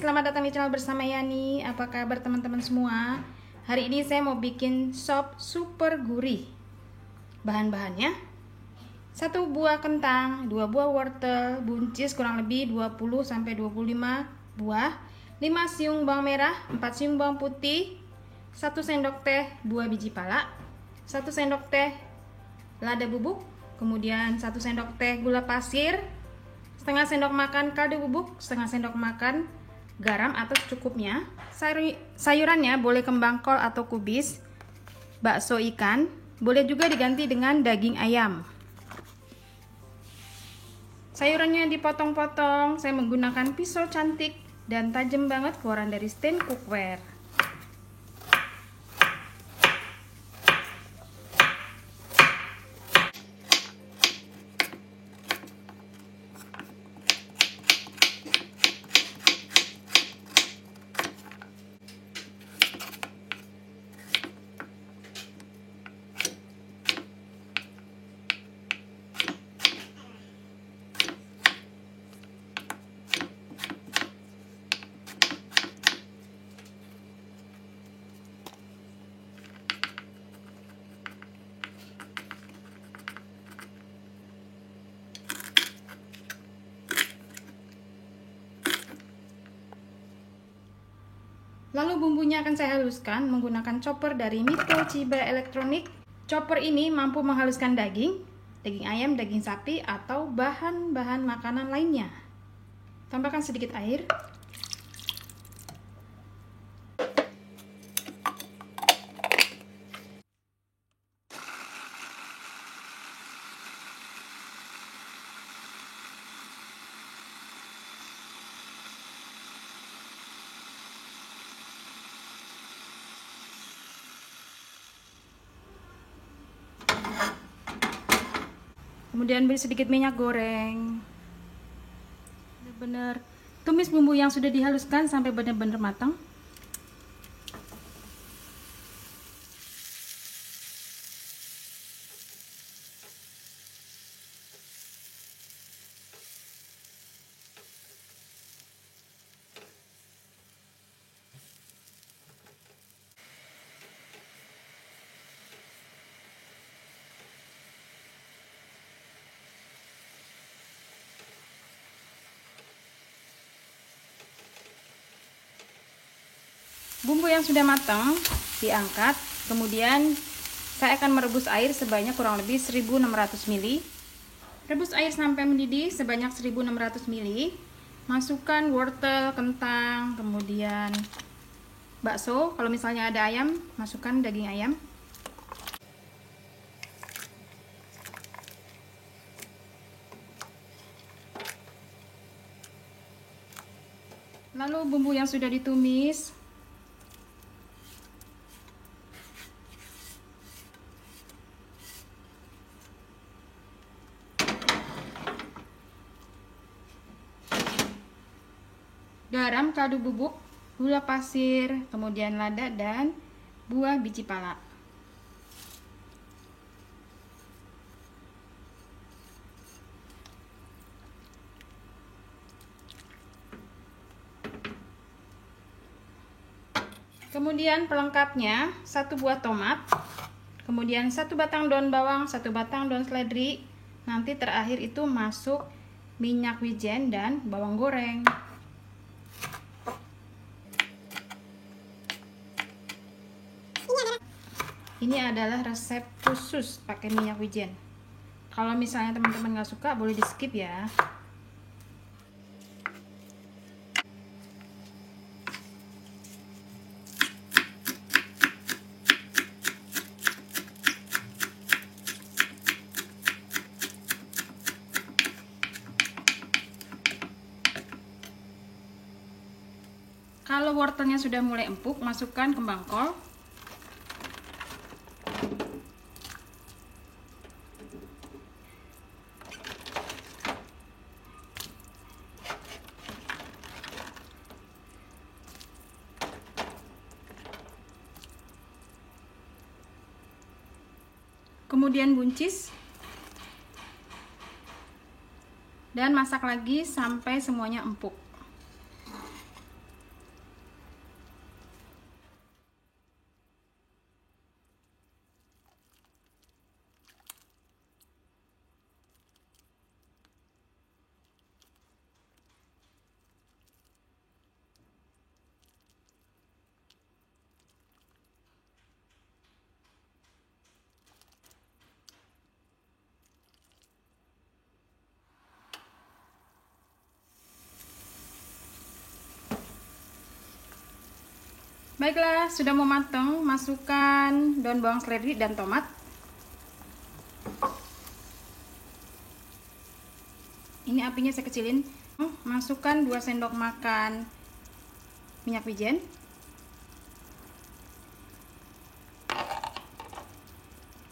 selamat datang di channel bersama Yani. Apa kabar teman-teman semua? Hari ini saya mau bikin sop super gurih. Bahan-bahannya: 1 buah kentang, 2 buah wortel, buncis kurang lebih 20-25 buah, 5 siung bawang merah, 4 siung bawang putih, 1 sendok teh buah biji pala, 1 sendok teh lada bubuk, kemudian 1 sendok teh gula pasir, setengah sendok makan kaldu bubuk, setengah sendok makan garam atau secukupnya. Sayurannya boleh kembang kol atau kubis, bakso ikan, boleh juga diganti dengan daging ayam. Sayurannya dipotong-potong, saya menggunakan pisau cantik dan tajam banget keluaran dari stand cookware. Lalu bumbunya akan saya haluskan menggunakan chopper dari Mito Chiba Elektronik. Chopper ini mampu menghaluskan daging ayam, daging sapi, atau bahan-bahan makanan lainnya. Tambahkan sedikit air. Kemudian beri sedikit minyak goreng. Benar-benar tumis bumbu yang sudah dihaluskan sampai benar-benar matang. Bumbu yang sudah matang diangkat, kemudian saya akan merebus air sebanyak kurang lebih 1600 ml. Rebus air sampai mendidih sebanyak 1600 ml. Masukkan wortel, kentang, kemudian bakso. Kalau misalnya ada ayam, masukkan daging ayam. Lalu bumbu yang sudah ditumis garam, kaldu bubuk, gula pasir, kemudian lada dan buah biji pala. Kemudian pelengkapnya 1 buah tomat, kemudian 1 batang daun bawang, 1 batang daun seledri. Nanti terakhir itu masuk minyak wijen dan bawang goreng. Ini adalah resep khusus pakai minyak wijen. Kalau misalnya teman-teman nggak suka, boleh di skip ya. Kalau wortelnya sudah mulai empuk, masukkan kembang kol. Kemudian buncis. Dan masak lagi sampai semuanya empuk. Baiklah, sudah mau matang, masukkan daun bawang seledri dan tomat. Ini apinya saya kecilin. Masukkan 2 sendok makan minyak wijen.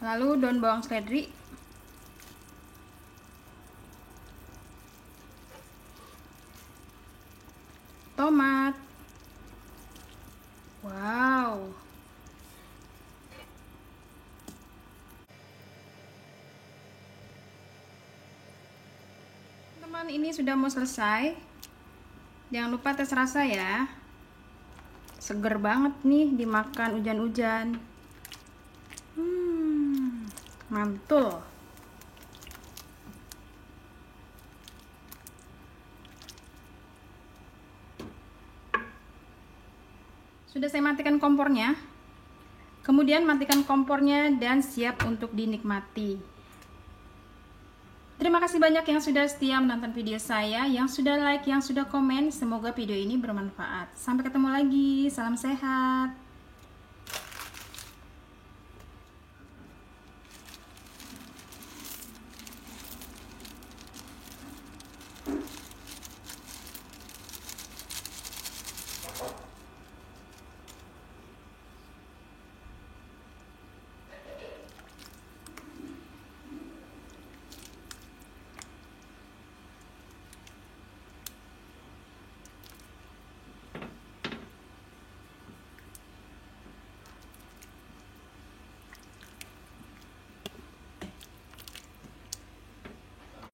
Lalu daun bawang seledri. Tomat. Wow. Teman, ini sudah mau selesai. Jangan lupa tes rasa ya. Seger banget nih dimakan hujan-hujan. Mantul. Sudah saya matikan kompornya. Kemudian matikan kompornya dan siap untuk dinikmati. Terima kasih banyak yang sudah setia menonton video saya, yang sudah like, yang sudah komen. Semoga video ini bermanfaat. Sampai ketemu lagi. Salam sehat.